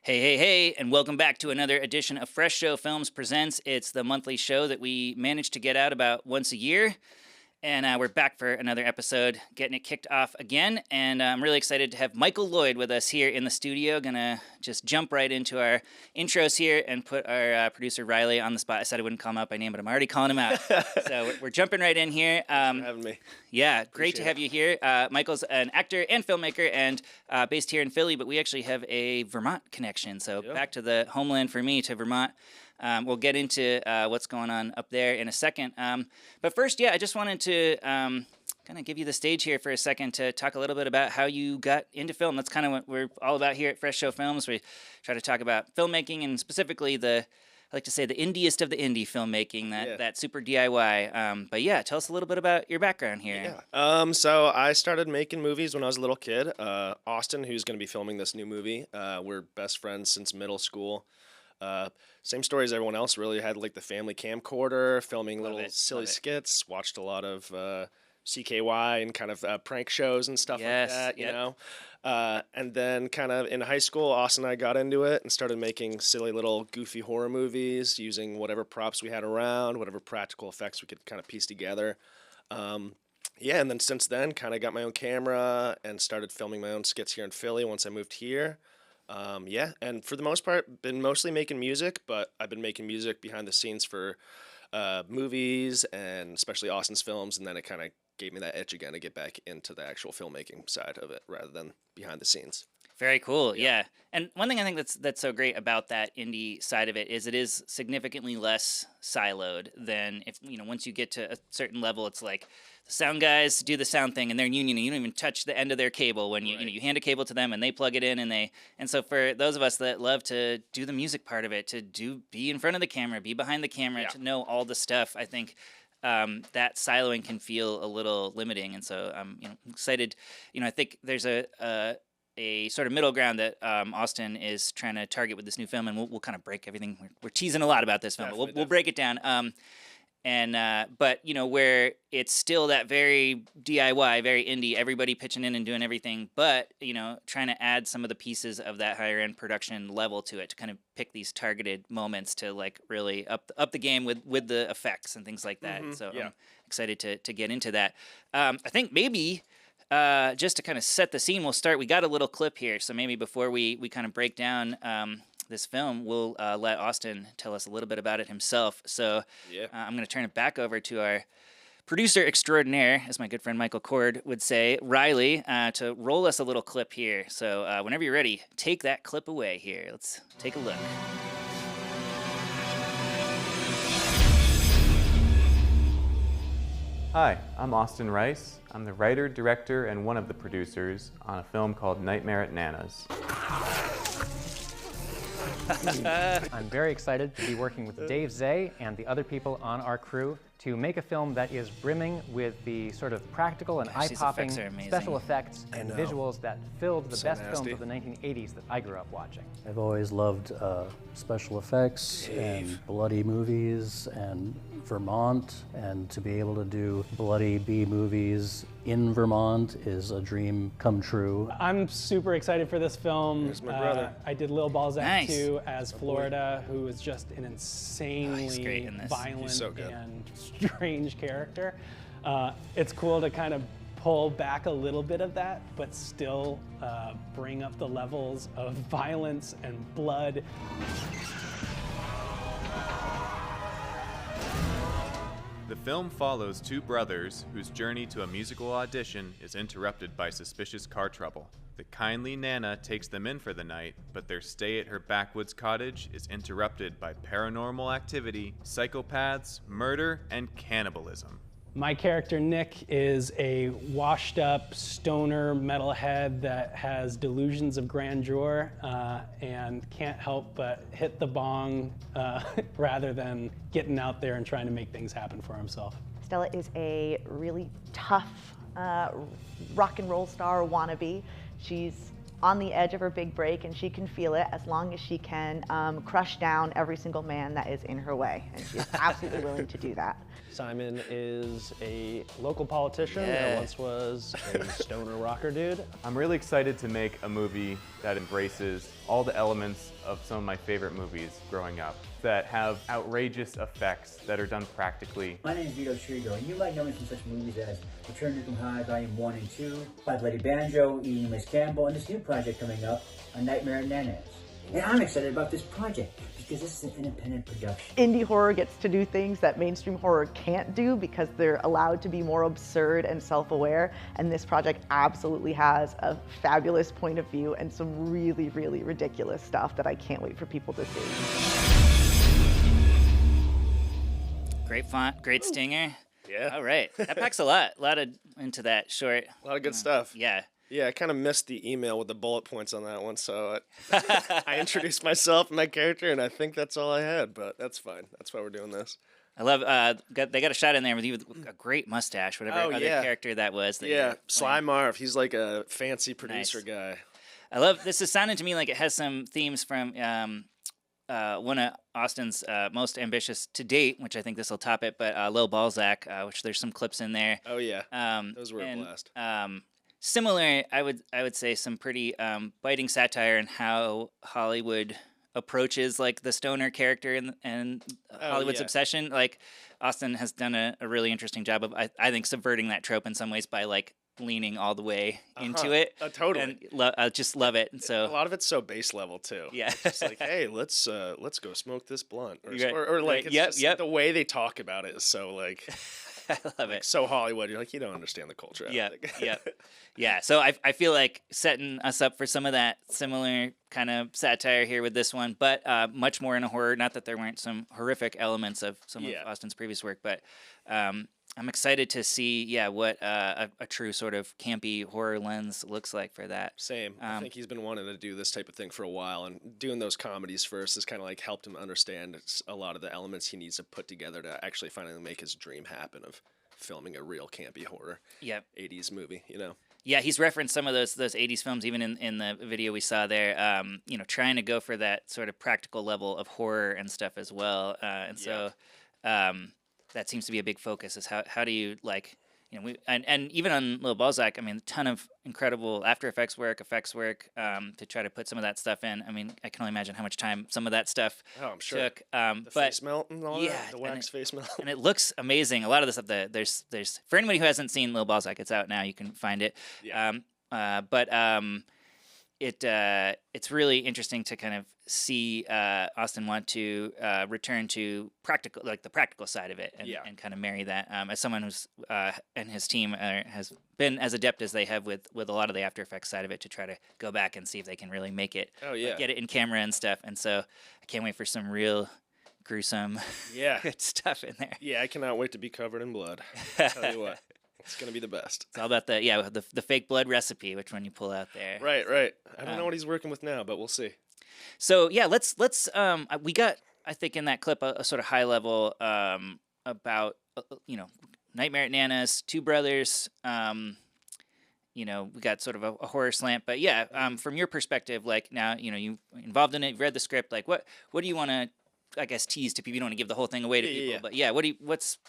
Hey, hey, hey, and welcome back to another edition of Fresh Show Films Presents. It's the monthly show that we manage to get out about once a year. And we're back for another episode, getting it kicked off again. And I'm really excited to have Maechyl LLoyd with us here in the studio. Gonna just jump right into our intros here and put our producer Riley on the spot. I said I wouldn't call him out by name, but I'm already calling him out. So we're jumping right in here. Thanks for having me. Yeah, great to have you here. Maecyl's an actor and filmmaker and based here in Philly, but we actually have a Vermont connection. So back to the homeland for me, to Vermont. We'll get into what's going on up there in a second. But first, I just wanted to kind of give you the stage here for a second to talk a little bit about how you got into film. That's kind of what we're all about here at Fresh Show Films. We try to talk about filmmaking and specifically I like to say the indiest of the indie filmmaking, that super DIY. But yeah, tell us a little bit about your background here. Yeah. So I started making movies when I was a little kid. Austin, who's going to be filming this new movie, we're best friends since middle school. Same story as everyone else, really. Had like the family camcorder, filming little silly skits, watched a lot of CKY and kind of prank shows and stuff like that, you know. And then kind of in high school, Austin and I got into it and started making silly little goofy horror movies using whatever props we had around, whatever practical effects we could kind of piece together. And then since then, kind of got my own camera and started filming my own skits here in Philly once I moved here. And for the most part, been mostly making music, but I've been making music behind the scenes for movies and especially Austin's films, and then it kind of gave me that itch again to get back into the actual filmmaking side of it rather than behind the scenes. Very cool, yeah. And one thing I think that's so great about that indie side of it is significantly less siloed than if, once you get to a certain level, it's like the sound guys do the sound thing and they're in union and you don't even touch the end of their cable when you hand a cable to them and they plug it in and so for those of us that love to do the music part of it, be in front of the camera, be behind the camera, to know all the stuff, I think that siloing can feel a little limiting. And so I'm excited. I think there's a sort of middle ground that Austin is trying to target with this new film, and we'll kind of break everything. We're teasing a lot about this film, but we'll break it down. But where it's still that very DIY, very indie, everybody pitching in and doing everything, but trying to add some of the pieces of that higher end production level to it to kind of pick these targeted moments to like really up the game with the effects and things like that. So I'm excited to get into that. I think maybe. Just to kind of set the scene, we got a little clip here, so maybe before we kind of break down this film, we'll let Austin tell us a little bit about it himself. So I'm going to turn it back over to our producer extraordinaire, as my good friend Michael Cord would say, Riley, to roll us a little clip here. So whenever you're ready, take that clip away here. Let's take a look. Hi, I'm Austin Rice. I'm the writer, director, and one of the producers on a film called Nightmare at Nana's. I'm very excited to be working with Dave Zay and the other people on our crew to make a film that is brimming with the sort of practical and eye-popping special effects and visuals that filled the best films of the 1980s that I grew up watching. I've always loved special effects and bloody movies and Vermont, and to be able to do bloody B movies in Vermont is a dream come true. I'm super excited for this film. Here's my brother. I did Lil Balzac 2 as Florida, who is just an insanely violent and strange character. It's cool to kind of pull back a little bit of that, but still bring up the levels of violence and blood. The film follows two brothers whose journey to a musical audition is interrupted by suspicious car trouble. The kindly Nana takes them in for the night, but their stay at her backwoods cottage is interrupted by paranormal activity, psychopaths, murder, and cannibalism. My character, Nick, is a washed-up stoner metalhead that has delusions of grandeur and can't help but hit the bong rather than getting out there and trying to make things happen for himself. Stella is a really tough rock and roll star wannabe. She's on the edge of her big break, and she can feel it as long as she can crush down every single man that is in her way, and she's absolutely willing to do that. Simon is a local politician that once was a stoner rocker dude. I'm really excited to make a movie that embraces all the elements of some of my favorite movies growing up, that have outrageous effects that are done practically. My name is Vito Trigo, and you might know me from such movies as Return to High Volume 1 and 2, Five Bloody Banjo, Eating Miss Campbell, and this new project coming up, A Nightmare at Nana's. And I'm excited about this project because this is an independent production. Indie horror gets to do things that mainstream horror can't do because they're allowed to be more absurd and self-aware, and this project absolutely has a fabulous point of view and some really, really ridiculous stuff that I can't wait for people to see. Great font, great stinger. Yeah. All right. That packs a lot of into that short. A lot of good stuff. Yeah. Yeah, I kind of missed the email with the bullet points on that one, so I introduced myself and my character, and I think that's all I had, but that's fine. That's why we're doing this. I love, they got a shot in there with you with a great mustache, whatever other character that was. That Sly Marv. He's like a fancy producer guy. I love, this is sounding to me like it has some themes from one of Austin's most ambitious to date, which I think this will top it, but Lil Balzac, which there's some clips in there. Oh, yeah. Those were a blast. Similar, I would say some pretty biting satire in how Hollywood approaches like the stoner character and Hollywood's obsession. Like Austin has done a really interesting job of I think subverting that trope in some ways by like leaning all the way into it. Totally. And I just love it. And so a lot of it's so base level too. Yeah. It's like, hey, let's go smoke this blunt, or Right. like Right. it's just the way they talk about it is so like. I love it. So Hollywood, you're like, you don't understand the culture. Yeah. So I feel like setting us up for some of that similar kind of satire here with this one, but much more in a horror. Not that there weren't some horrific elements of some of Austin's previous work, but I'm excited to see, what a true sort of campy horror lens looks like for that. Same. I think he's been wanting to do this type of thing for a while, and doing those comedies first has kind of like helped him understand a lot of the elements he needs to put together to actually finally make his dream happen of filming a real campy horror 80s movie, you know? Yeah, he's referenced some of those 80s films even in the video we saw there, trying to go for that sort of practical level of horror and stuff as well. So that seems to be a big focus is how do you like, and even on Lil Balzac, I mean, a ton of incredible After Effects work to try to put some of that stuff in. I mean, I can only imagine how much time some of that stuff took. The face melt and all that, the wax face melt. And it looks amazing. A lot of the stuff there's for anybody who hasn't seen Lil Balzac, it's out now. You can find it. It's really interesting to kind of see Austin want to return to the practical side of it, and kind of marry that. As someone who's and his team has been as adept as they have with a lot of the After Effects side of it, to try to go back and see if they can really make it, get it in camera and stuff. And so I can't wait for some real gruesome, good stuff in there. Yeah, I cannot wait to be covered in blood. I'll tell you what. It's going to be the best. It's all about the fake blood recipe, which one you pull out there. Right. I don't know what he's working with now, but we'll see. So let's we got, I think, in that clip a sort of high level about Nightmare at Nana's, two brothers. We got sort of a horror slant, but from your perspective, like now you involved in it, you've read the script. Like what do you want to, I guess, tease to people? You don't want to give the whole thing away to people, but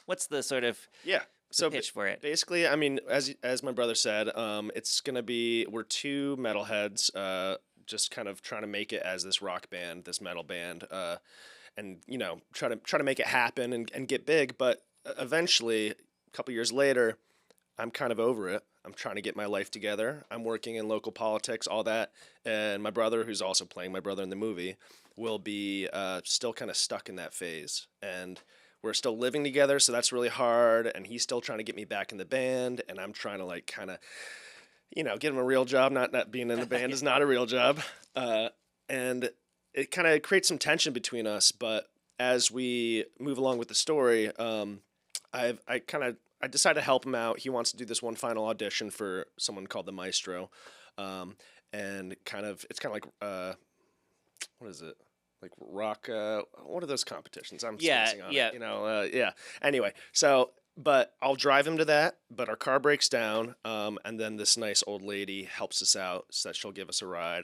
what's the sort of pitch for it? Basically, I mean, as my brother said, it's gonna be, we're two metalheads, just kind of trying to make it as this rock band, this metal band, and try to make it happen and get big. But eventually, a couple years later, I'm kind of over it. I'm trying to get my life together. I'm working in local politics, all that, and my brother, who's also playing my brother in the movie, will be still kind of stuck in that phase. And we're still living together, so that's really hard, and he's still trying to get me back in the band, and I'm trying to like kind of, get him a real job. Not being in the band is not a real job, and it kind of creates some tension between us. But as we move along with the story, I decided to help him out. He wants to do this one final audition for someone called the Maestro, and it's kind of like what is it? Like rock, what are those competitions? I'm spacing on it, Anyway, but I'll drive him to that, but our car breaks down, and then this nice old lady helps us out so that she'll give us a ride.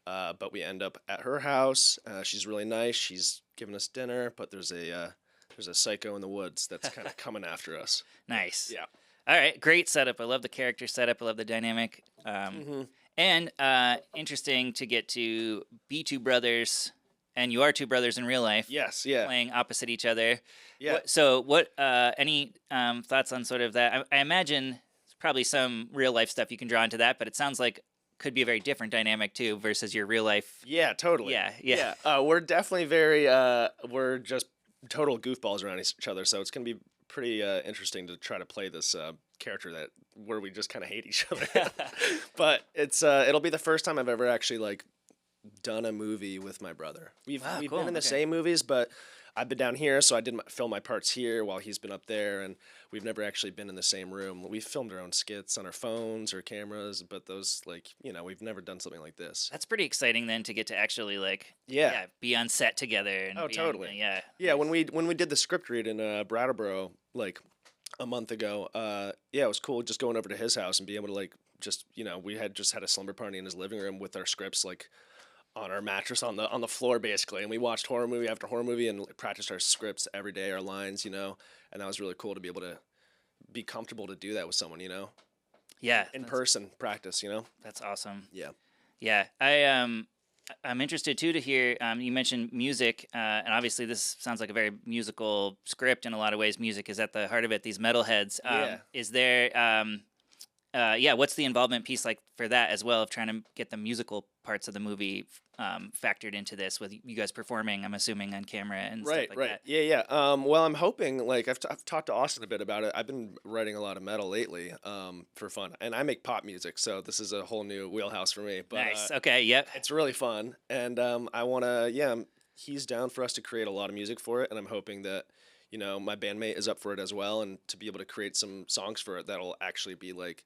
But we end up at her house. She's really nice. She's giving us dinner, but there's a there's a psycho in the woods that's kind of coming after us. Nice. Yeah. All right, great setup. I love the character setup. I love the dynamic. And interesting to get to be two brothers, and you are two brothers in real life. Yes, yeah. Playing opposite each other. Yeah. Any thoughts on sort of that? I imagine there's probably some real life stuff you can draw into that, but it sounds like could be a very different dynamic too versus your real life. Yeah, totally. Yeah. We're definitely very, we're just total goofballs around each other, so it's going to be pretty interesting to try to play this character where we just kind of hate each other. But it'll be the first time I've ever actually like done a movie with my brother. We've cool. been in the same movies, but I've been down here, so I did film my parts here while he's been up there, and we've never actually been in the same room. We've filmed our own skits on our phones or cameras, but those, like, we've never done something like this. That's pretty exciting then to get to actually like be on set together. And totally. Yeah. When we did the script read in Brattleboro like a month ago, it was cool just going over to his house and being able to like just we had a slumber party in his living room with our scripts like on our mattress on the floor basically, and we watched horror movie after horror movie and practiced our scripts every day, our lines, and that was really cool to be able to be comfortable to do that with someone, Yeah. in person practice, That's awesome. Yeah. Yeah. I'm interested too to hear, you mentioned music, and obviously this sounds like a very musical script in a lot of ways. Music is at the heart of it, these metalheads. Is there, what's the involvement piece like for that as well, of trying to get the musical parts of the movie factored into this with you guys performing, I'm assuming, on camera and stuff like that? Yeah. Well, I'm hoping, like, I've talked to Austin a bit about it. I've been writing a lot of metal lately for fun, and I make pop music, so this is a whole new wheelhouse for me. But, nice. Okay. Yep. It's really fun, and I want to. He's down for us to create a lot of music for it, and I'm hoping that my bandmate is up for it as well, and to be able to create some songs for it that'll actually be like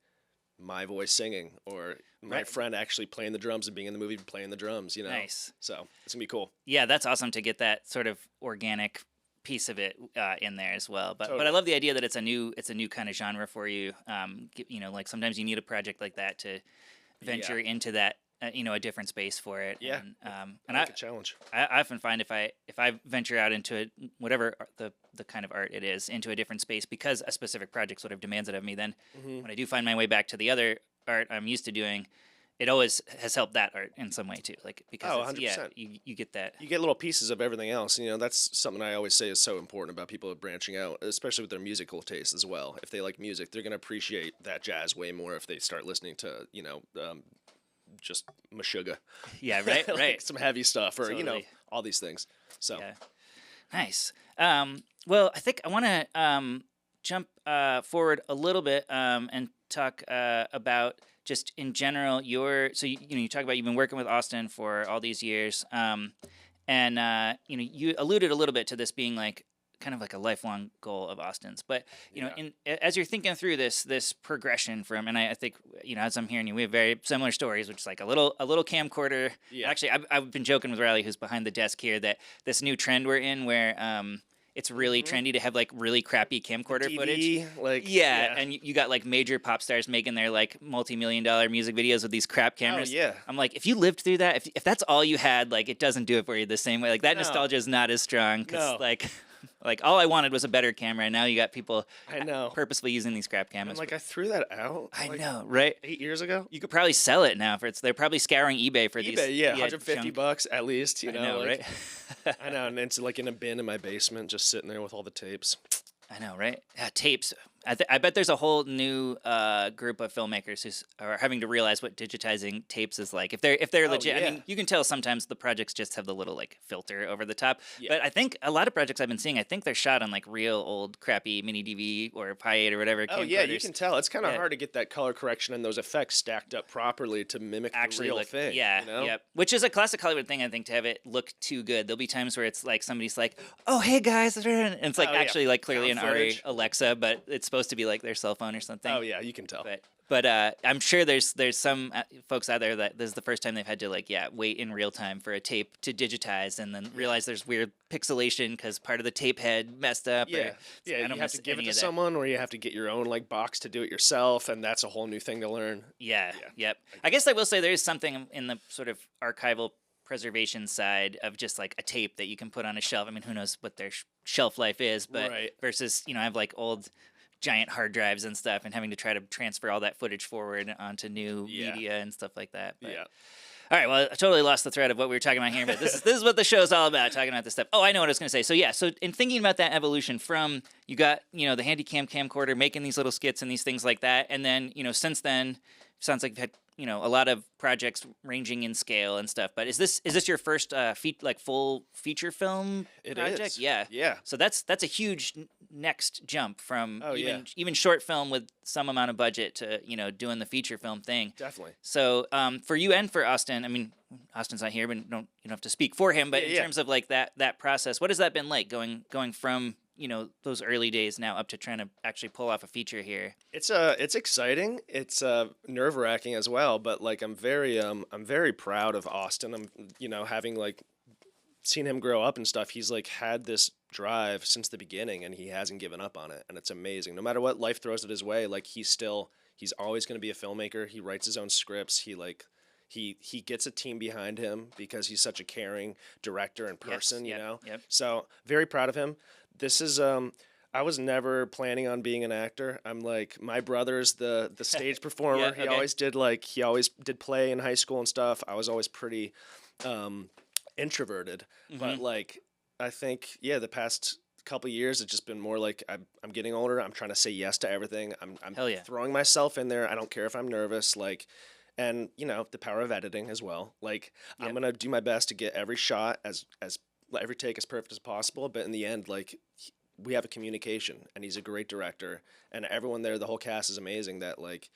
my voice singing, or my friend actually playing the drums and being in the movie playing the drums, Nice. So it's gonna be cool. Yeah, that's awesome to get that sort of organic piece of it in there as well. But Totally. but I love the idea that it's a new kind of genre for you. Like sometimes you need a project like that to venture into that a different space for it. Yeah. And I like a challenge. I often find if I venture out into whatever the kind of art it is, into a different space because a specific project sort of demands it of me, then when I do find my way back to the other art I'm used to doing, it always has helped that art in some way too. Like because 100%. You get that. You get little pieces of everything else. That's something I always say is so important about people branching out, especially with their musical taste as well. If they like music, they're gonna appreciate that jazz way more if they start listening to just Meshuggah. Yeah, right, like right. some heavy stuff, or Totally. all these things. So nice. Well, I think I want to jump forward a little bit and talk about just in general you talk about you've been working with Austin for all these years, and you alluded a little bit to this being like kind of like a lifelong goal of Austin's, but as you're thinking through this progression from, and I think as I'm hearing you, we have very similar stories, which is like a little camcorder. Yeah. Actually, I've been joking with Riley, who's behind the desk here, that this new trend we're in where it's really trendy to have like really crappy camcorder footage. Yeah. And you got like major pop stars making their like multi-million-dollar music videos with these crap cameras. Oh, yeah. I'm like, if you lived through that, if that's all you had, like it doesn't do it for you the same way. Like that nostalgia is not as strong because like all I wanted was a better camera, and now you got people purposely using these crap cameras. I threw that out. I know, right? 8 years ago. You could probably sell it now they're probably scouring eBay for these. Yeah, $150 at least. I know, right? I know, and it's like in a bin in my basement, just sitting there with all the tapes. I know, right? Tapes. I bet there's a whole new group of filmmakers who are having to realize what digitizing tapes is like. If they're legit, yeah. I mean, you can tell sometimes the projects just have the little like filter over the top. Yeah. But I think a lot of projects I've been seeing, I think they're shot on like real old crappy mini DV or Pi 8 or whatever. Oh yeah, you can tell. It's kind of hard to get that color correction and those effects stacked up properly to mimic the real thing. Yeah, yep. Which is a classic Hollywood thing, I think, to have it look too good. There'll be times where it's like somebody's like, "Oh hey guys," and it's like actually like clearly an Ari Alexa, but it's supposed to be like their cell phone or something. Oh yeah, you can tell. But I'm sure there's some folks out there that this is the first time they've had to wait in real time for a tape to digitize and then realize there's weird pixelation because part of the tape head messed up. Yeah, you have to give it to someone, or you have to get your own box to do it yourself, and that's a whole new thing to learn. Yep. I guess I will say there is something in the sort of archival preservation side of just like a tape that you can put on a shelf. I mean, who knows what their shelf life is, but versus, I have like old giant hard drives and stuff, and having to try to transfer all that footage forward onto new media and stuff like that. But, all right, well, I totally lost the thread of what we were talking about here, but this is what the show's all about, talking about this stuff. Oh, I know what I was going to say. So yeah, so in thinking about that evolution from, you got, the Handycam camcorder, making these little skits and these things like that, and then, since then, sounds like you've had, a lot of projects ranging in scale and stuff. But is this your first full feature film project? It is. Yeah. Yeah. So that's a huge next jump from even short film with some amount of budget to doing the feature film thing. Definitely. So for you and for Austin, I mean, Austin's not here, but you don't have to speak for him. But in terms of like that process, what has that been like going from those early days now up to trying to actually pull off a feature here? It's exciting. It's nerve-wracking as well, but like I'm very proud of Austin. I'm having like seen him grow up and stuff. He's like had this drive since the beginning, and he hasn't given up on it, and it's amazing. No matter what life throws at his way, like he's always going to be a filmmaker. He writes his own scripts. He gets a team behind him because he's such a caring director and person, Yep. So very proud of him. This is I was never planning on being an actor. I'm like, my brother's the stage performer. He always did play in high school and stuff. I was always pretty introverted, but like I think the past couple years it's just been more like I'm getting older. I'm trying to say yes to everything. I'm throwing myself in there. I don't care if I'm nervous. Like. And the power of editing as well. Like I'm gonna do my best to get every shot as every take as perfect as possible. But in the end, like we have a communication, and he's a great director, and everyone there, the whole cast is amazing. That like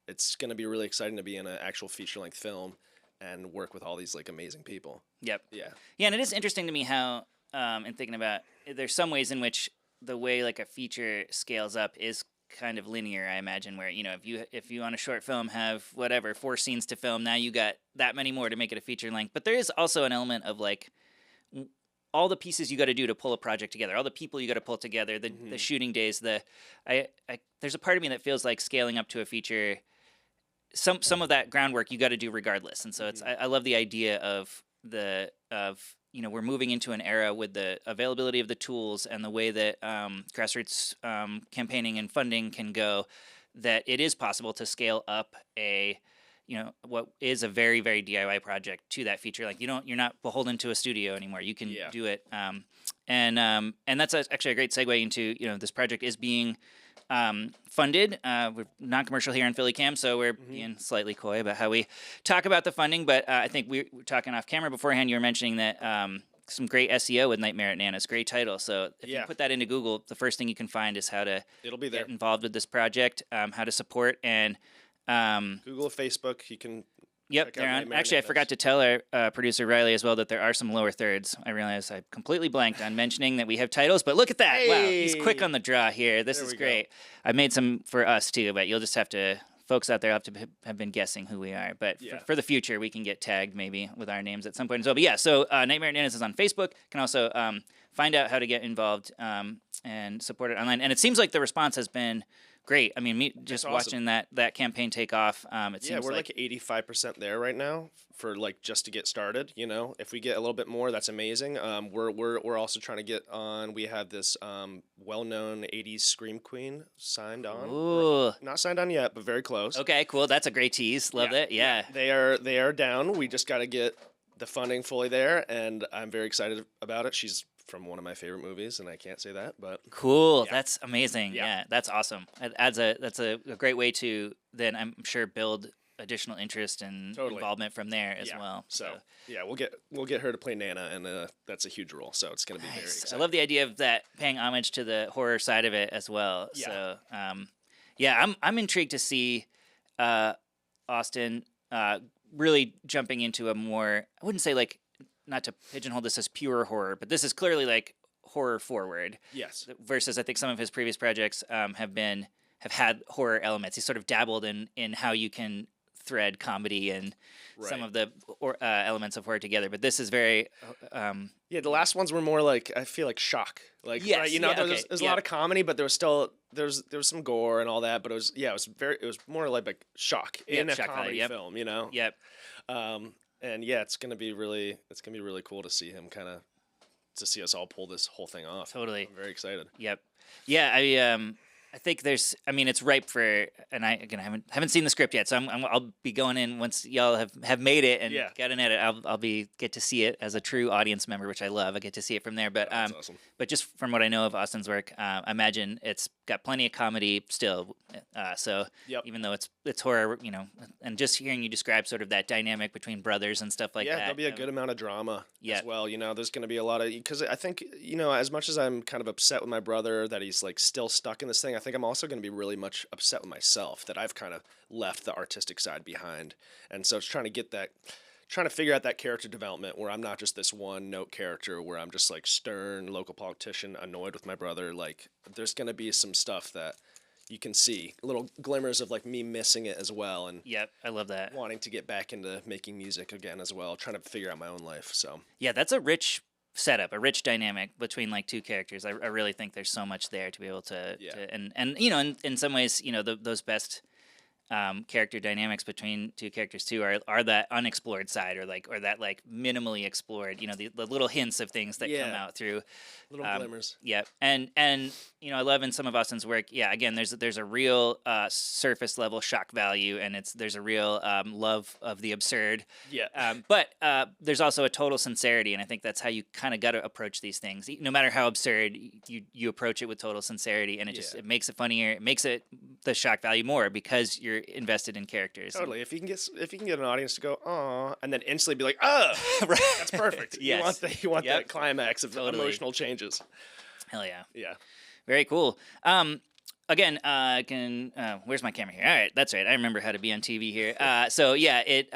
it's gonna be really exciting to be in an actual feature length film and work with all these like amazing people. Yep. Yeah. Yeah, and it is interesting to me how in thinking about there's some ways in which the way like a feature scales up is kind of linear, I imagine, where if you on a short film have 4 scenes to film, now you got that many more to make it a feature length. But there is also an element of like all the pieces you got to do to pull a project together, all the people you got to pull together, the shooting days. There's a part of me that feels like scaling up to a feature. Some of that groundwork you got to do regardless, and so I love the idea of we're moving into an era with the availability of the tools and the way that grassroots campaigning and funding can go, that it is possible to scale up what is a very, very DIY project to that feature. Like you're not beholden to a studio anymore. You can do it. And that's actually a great segue into, this project is being funded. We're non-commercial here on PhillyCam, so we're being slightly coy about how we talk about the funding, but I think we were talking off camera beforehand. You were mentioning that some great SEO with Nightmare at Nana's, great title. So if you put that into Google, the first thing you can find is how to get involved with this project, how to support, and Google, Facebook, you can. Yep, they're on. Actually, I forgot to tell our producer Riley as well that there are some lower thirds. I realized I completely blanked on mentioning that we have titles, but look at that! Hey! Wow, he's quick on the draw here. This is great. Go. I made some for us too, but you'll just have to. Folks out there have to have been guessing who we are. But for the future, we can get tagged maybe with our names at some point as well. But yeah, so Nightmare at Nana's is on Facebook. You can also find out how to get involved and support it online. And it seems like the response has been great. I mean, watching that campaign take off, it seems we're like 85% there right now for like just to get started. If we get a little bit more, that's amazing. We're also trying to get on. We have this well-known 80s scream queen signed on. Ooh. Not signed on yet, but very close. Okay, cool. That's a great tease. Love it. Yeah. They are down. We just got to get the funding fully there, and I'm very excited about it. She's from one of my favorite movies, and I can't say that, but cool. That's amazing. Yeah, that's awesome. That's a great way to then, I'm sure, build additional interest and involvement from there as well. So we'll get her to play Nana, and that's a huge role. So it's going to be very exciting. I love the idea of that, paying homage to the horror side of it as well. Yeah. So I'm intrigued to see Austin really jumping into a more, I wouldn't say like, not to pigeonhole this as pure horror, but this is clearly like horror forward. Yes. Versus I think some of his previous projects have had horror elements. He sort of dabbled in how you can thread comedy and some of the elements of horror together. But this is very the last ones were more like, I feel like shock. Like there's a lot of comedy, but there was some gore and all that, but it was more like shock in a comedy film, Yep. And yeah, it's gonna be really cool to see him to see us all pull this whole thing off. Totally. I'm very excited. Yep. Yeah, I think I mean, it's ripe for, and I again haven't seen the script yet, so I'll be going in once y'all have made it and got an edit. I'll get to see it as a true audience member, which I love. I get to see it from there. But That's awesome. But just from what I know of Austin's work, I imagine it's got plenty of comedy still. So even though it's horror, and just hearing you describe sort of that dynamic between brothers and stuff like that. Yeah, there'll be a good amount of drama as well. There's going to be a lot of, because I think, as much as I'm kind of upset with my brother that he's like still stuck in this thing, I think I'm also going to be really much upset with myself that I've kind of left the artistic side behind. And so it's trying to figure out that character development where I'm not just this one note character where I'm just like stern local politician annoyed with my brother. Like there's going to be some stuff that you can see little glimmers of like me missing it as well. And I love that. Wanting to get back into making music again as well, trying to figure out my own life. So yeah, that's a rich setup, a rich dynamic between like two characters. I really think there's so much there to be able to and in some ways, those best character dynamics between two characters too are that unexplored side or that like minimally explored, the little hints of things that come out through little glimmers. Yeah. And I love in some of Austin's work, again, there's a real surface level shock value, and there's a real love of the absurd. But there's also a total sincerity, and I think that's how you kind of got to approach these things. No matter how absurd, you approach it with total sincerity, and it makes it funnier. It makes it the shock value more because you're invested in characters. Totally. If you can get an audience to go, "Aw," and then instantly be like, "Oh, right. That's perfect." Yes. You want that climax of emotional changes. Hell yeah. Yeah. Very cool. Again, where's my camera here? All right, that's right. I remember how to be on TV here. So yeah, it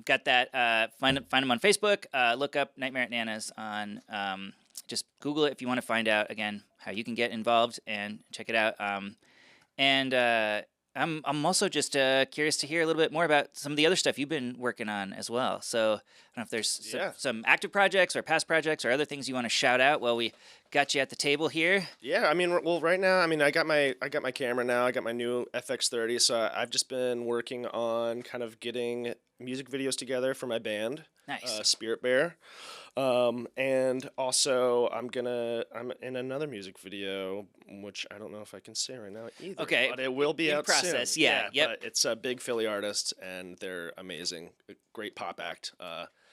got that. Find them on Facebook. Look up Nightmare at Nana's on. Just Google it if you want to find out again how you can get involved and check it out. I'm also just curious to hear a little bit more about some of the other stuff you've been working on as well. So I don't know if there's some active projects or past projects or other things you want to shout out while we got you at the table here. Yeah, I mean, well, right now, I mean, I got my camera now. I got my new FX30, so I've just been working on kind of getting music videos together for my band, Spirit Bear. And also I'm in another music video, which I don't know if I can say right now either. Okay. But it will be out process. soon. Yeah. Yep. But it's a big Philly artist, and they're amazing. Great pop act.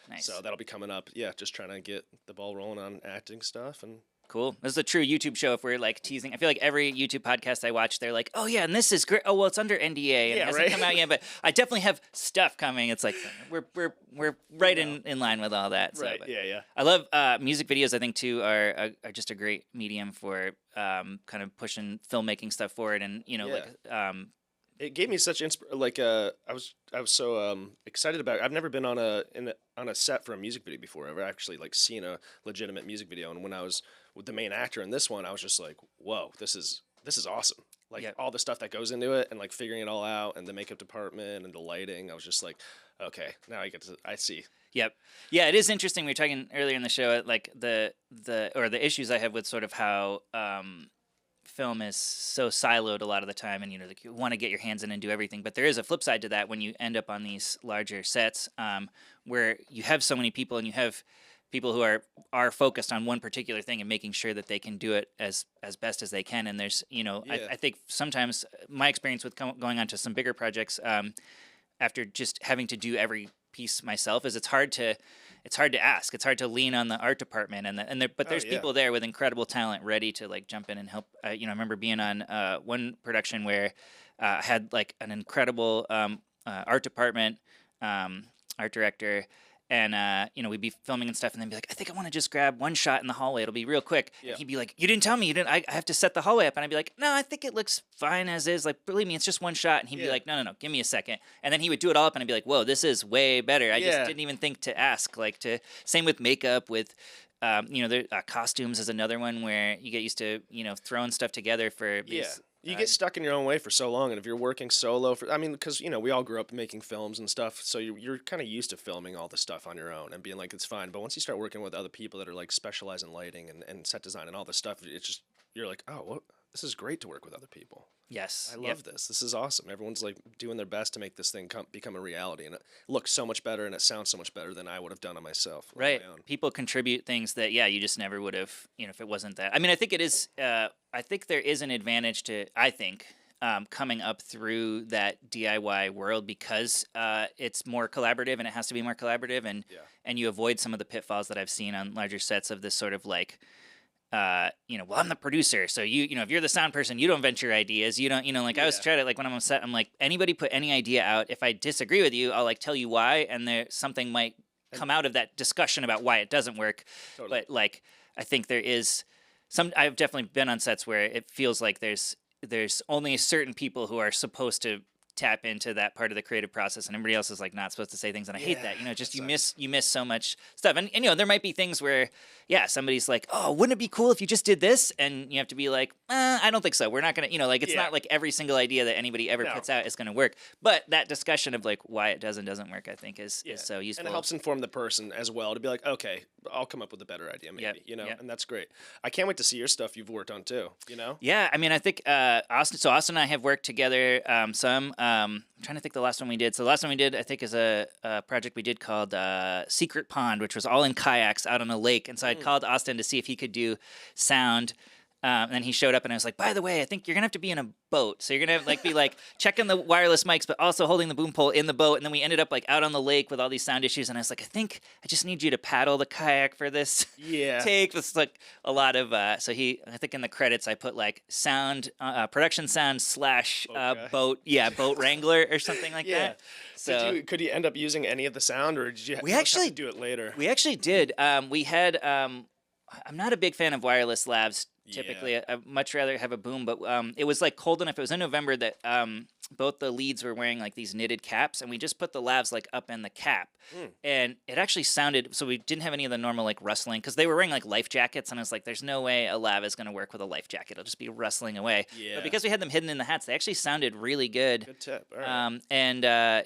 Nice. So that'll be coming up. Yeah, just trying to get the ball rolling on acting stuff. And cool. This is a true YouTube show if we're like teasing. I feel like every YouTube podcast I watch, they're like, oh yeah, and this is great. Oh, well, it's under NDA and it hasn't come out yet, but I definitely have stuff coming. It's like we're right in line with all that. So, right. Yeah. I love music videos. I think too are just a great medium for kind of pushing filmmaking stuff forward, and it gave me such I was so excited about it. I've never been on a set for a music video before. I've actually like seen a legitimate music video, and when I was with the main actor in this one, I was just like, whoa, this is awesome. Like all the stuff that goes into it, and like figuring it all out, and the makeup department and the lighting. I was just like, okay, now I see. Yep. Yeah, it is interesting. We were talking earlier in the show, like the issues I have with sort of how film is so siloed a lot of the time, and like you want to get your hands in and do everything, but there is a flip side to that when you end up on these larger sets where you have so many people and you have people who are focused on one particular thing and making sure that they can do it as best as they can. And there's I think sometimes my experience with going on to some bigger projects after just having to do every piece myself is it's hard to ask. It's hard to lean on the art department, but there's people there with incredible talent ready to like jump in and help. I remember being on one production where I had like an incredible art department, art director, and we'd be filming and stuff, and then be like, I think I want to just grab one shot in the hallway. It'll be real quick. Yeah. And he'd be like, you didn't tell me. I have to set the hallway up. And I'd be like, no, I think it looks fine as is. Like, believe me, it's just one shot. And he'd be like, no, give me a second. And then he would do it all up, and I'd be like, whoa, this is way better. I just didn't even think to ask. Same with makeup, with costumes is another one where you get used to throwing stuff together for these. You get stuck in your own way for so long, and if you're working solo because we all grew up making films and stuff, so you're kind of used to filming all the stuff on your own and being like, it's fine. But once you start working with other people that are like specialized in lighting and set design and all this stuff, it's just you're like, oh, what? this is great to work with other people. Yes. I love this. This is awesome. Everyone's like doing their best to make this thing become a reality, and it looks so much better and it sounds so much better than I would have done it myself. Right. On my own. People contribute things that, yeah, you just never would have, if it wasn't that. I mean, I think it is, I think there is an advantage to, coming up through that DIY world because it's more collaborative and it has to be more collaborative, and you avoid some of the pitfalls that I've seen on larger sets of this sort of like, well, I'm the producer, so if you're the sound person, you don't venture ideas. You don't, I always try to, like, when I'm on set, I'm like, anybody put any idea out. If I disagree with you, I'll like tell you why, and something might come out of that discussion about why it doesn't work. Totally. But like, I think there is I've definitely been on sets where it feels like there's only certain people who are supposed to tap into that part of the creative process, and everybody else is like not supposed to say things, and I hate that. Just you miss so much stuff, and there might be things where somebody's like, oh, wouldn't it be cool if you just did this, and you have to be like, I don't think so. We're not gonna, it's not like every single idea that anybody ever puts out is gonna work, but that discussion of like why it doesn't work, I think is so useful, and it helps inform the person as well to be like, okay, I'll come up with a better idea maybe, and that's great. I can't wait to see your stuff you've worked on too. Yeah, I mean, I think Austin and I have worked together some. I'm trying to think the last one we did. So the last one we did, I think, is a project we did called Secret Pond, which was all in kayaks out on a lake. And so I'd called Austin to see if he could do sound. And then he showed up, and I was like, by the way, I think you're going to have to be in a boat. So you're going to be like checking the wireless mics, but also holding the boom pole in the boat. And then we ended up like out on the lake with all these sound issues. And I was like, I think I just need you to paddle the kayak for this take. It's like a lot of, I think in the credits, I put like sound, production sound / boat wrangler or something like that. So could you end up using any of the sound, or did you have to do it later? We actually did. We had, I'm not a big fan of wireless lavs. Typically, I'd much rather have a boom, but it was like cold enough. It was in November that both the leads were wearing like these knitted caps, and we just put the lavs like up in the cap, and it actually sounded. So we didn't have any of the normal like rustling because they were wearing like life jackets, and I was like, "There's no way a lav is going to work with a life jacket. It'll just be rustling away." Yeah. But because we had them hidden in the hats, they actually sounded really good. Good tip. All right.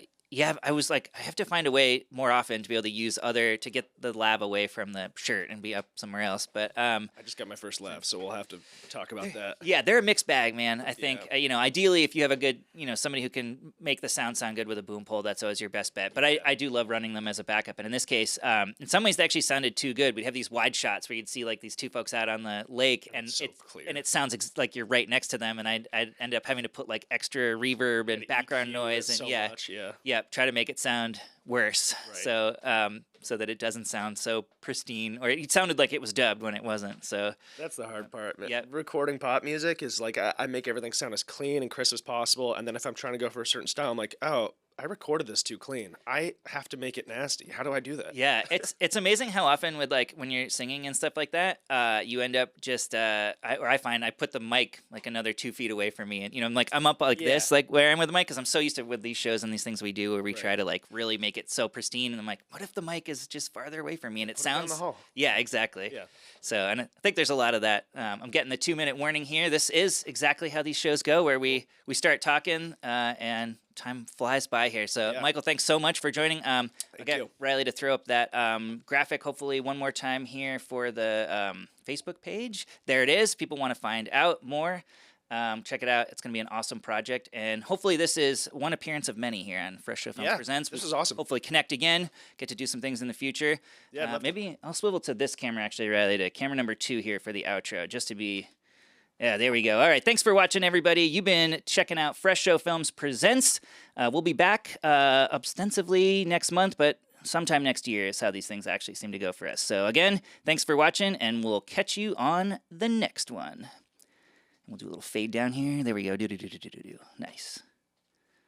I was like, I have to find a way more often to be able to use to get the lav away from the shirt and be up somewhere else. But I just got my first lav, so we'll have to talk about that. Yeah, they're a mixed bag, man. I think, ideally, if you have a good, somebody who can make the sound good with a boom pole, that's always your best bet. But I do love running them as a backup. And in this case, in some ways, they actually sounded too good. We'd have these wide shots where you'd see like these two folks out on the lake, and it sounds like you're right next to them. And I'd end up having to put like extra reverb and background noise, and try to make it sound worse, so that it doesn't sound so pristine, or it sounded like it was dubbed when it wasn't. So that's the hard part, man. Recording pop music is like I make everything sound as clean and crisp as possible, and then if I'm trying to go for a certain style, I'm like, oh, I recorded this too clean. I have to make it nasty. How do I do that? Yeah, it's amazing how often with like when you're singing and stuff like that, you end up just I find I put the mic like another 2 feet away from me, and I'm up like this, like where I'm with the mic, because I'm so used to with these shows and these things we do where we try to like really make it so pristine, and I'm like, what if the mic is just farther away from me and it sounds down the hall. Yeah, exactly. Yeah. So, and I think there's a lot of that. I'm getting the 2-minute warning here. This is exactly how these shows go, where we start talking and time flies by here. So, Maechyl, thanks so much for joining. I'll get Riley to throw up that graphic, hopefully one more time here for the Facebook page. There it is. People want to find out more. Check it out. It's going to be an awesome project. And hopefully this is one appearance of many here on Fresh Show Films Presents. This is awesome. Hopefully connect again, get to do some things in the future. Yeah, maybe I'll swivel to this camera, actually, Riley, to camera number 2 here for the outro, just to be... Yeah, there we go. All right, thanks for watching, everybody. You've been checking out Fresh Show Films Presents. We'll be back ostensibly next month, but sometime next year is how these things actually seem to go for us. So again, thanks for watching, and we'll catch you on the next one. We'll do a little fade down here. There we go. Nice.